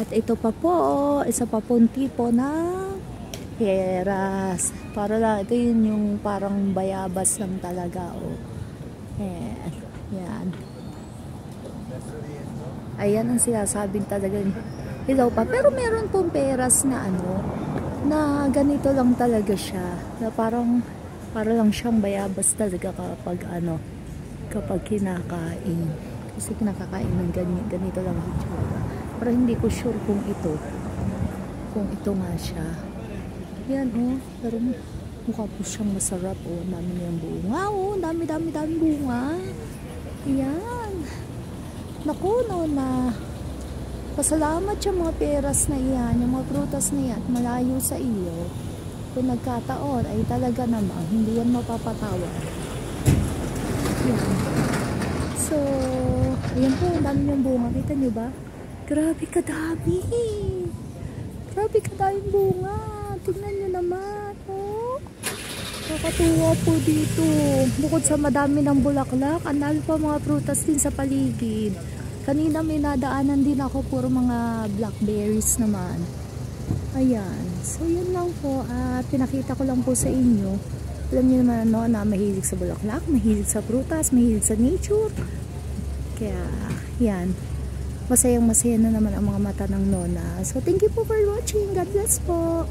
At ito pa po, isa pa pong tipo ng peras. Para lang, ito yun yung parang bayabas lang talaga. Oh. Ayan. Yan. Ayan ang sinasabing talaga. Hilaw pa. Pero meron pong peras na ano, na ganito lang talaga siya. Na parang, para lang siyang bayabas talaga kapag ano, kapag kinakain. Kasi kinakakain ng ganito lang itsura. Pero hindi ko sure kung ito nga siya. Yan oh, pero mukha po siyang masarap oh. Dami niyang bunga oh, dami bunga. Yan. Naku no na. Pasalamat yung mga peras na iyan, yung mga prutas na yan, malayo sa iyo. Kung nagkataon ay talaga namang hindi yan mapapatawan. Yan. So, ayan po, ang dami niyang bunga. Kita niyo ba? Grabe kadami. Grabe kadaming bunga. Tingnan niyo naman. Oh. Nakakatuwa po dito. Bukod sa madami ng bulaklak, ang dami pa mga prutas din sa paligid. Kanina may nadaanan din ako, puro mga blackberries naman. Ayan. So, yun lang po. Pinakita ko lang po sa inyo. Alam niyo naman no, na mahilig sa bulaklak, mahilig sa prutas, mahilig sa nature. Kaya, yan. Masayang-masaya na naman ang mga mata ng Nona. So, thank you po for watching. God bless po.